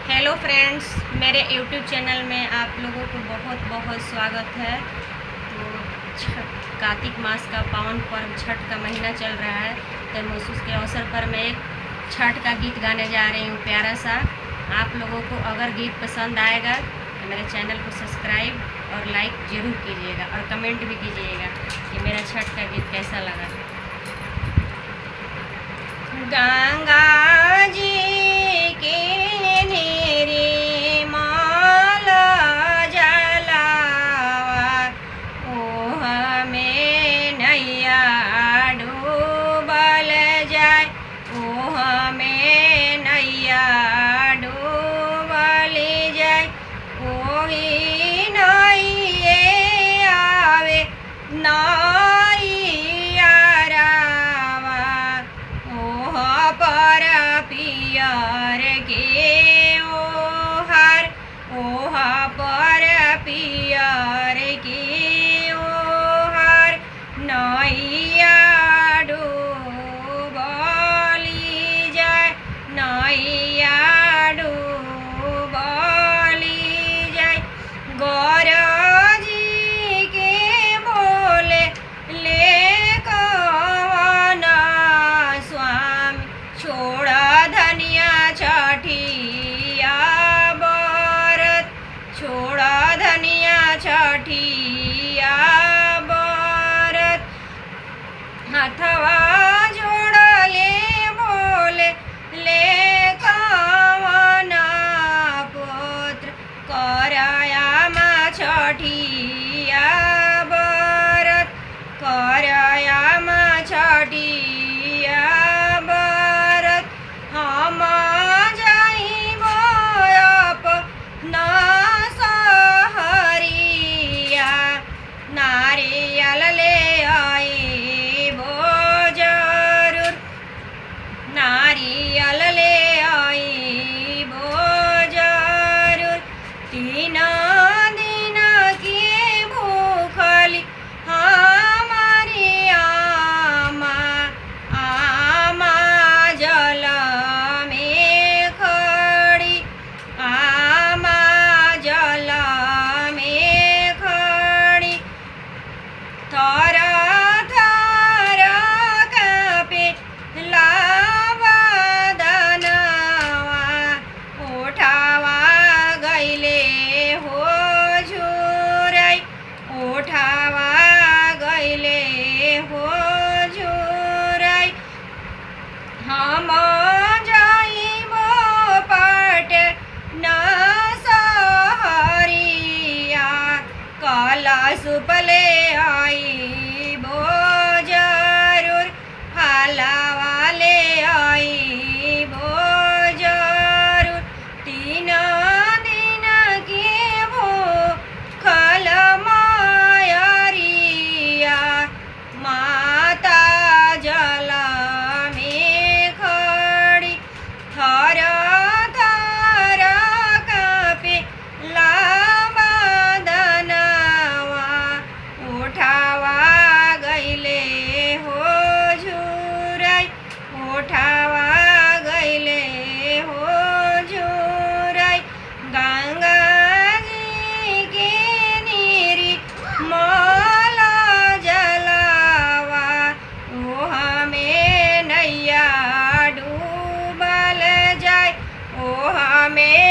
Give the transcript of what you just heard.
Hello friends, मेरे YouTube channel में आप लोगों को बहुत बहुत स्वागत है। तो कार्तिक मास का पावन पर्व छठ का महीना चल रहा है, तो महसूस के अवसर पर मैं एक छठ का गीत गाने जा रही हूँ प्यारा सा। आप लोगों को अगर गीत पसंद आएगा तो मेरे चैनल को सब्सक्राइब और लाइक ज़रूर कीजिएगा और कमेंट भी कीजिएगा कि मेरा छठ का गीत कैसा लगा। गंगा जी के नेरे माल जलावा, ओह में नैया डूबल जाए, ओह में नैया डूबल जाए, ओही नैये आवे पर पियर के ओहर, ओह पर पियर के ओहर, नैया डूबली जाए, नैया डूबली जाए। गौरजी के बोले ले छोड़ा धनिया छठिया बरत, छोड़ा धनिया छठिया बरत। हथवा जोड़ले बोले ले कवना पुत्र, करया मा छठिया बरत, करया मा छठिया बरत। हम जाइबो अपना सहरिया, नारियल ले आइबो जरूर, नारियल ले आइबो जरूर। 3 दिन की भूखली हमारी आमा, आमा जल में खड़ी, आमा जल में खड़ी। थर थर कांपे बदनवा, उठावा गइले हो झुराई, उठावा गइले हो झुराई। हम जाइबो पटना सहरिया, कलशुप ले आइबो जरूर, हलवा ले आइबो जरूर। 3 दिन की भूखल मायरिया, माता जल में खड़ी। थर थर कांपे बदनवा, उठावा गइले हो झुराई, उठावा गइले हो झुराई। गंगा जी के नीरी माल जलावा, ओह में नैया डूबल जाए, ओह में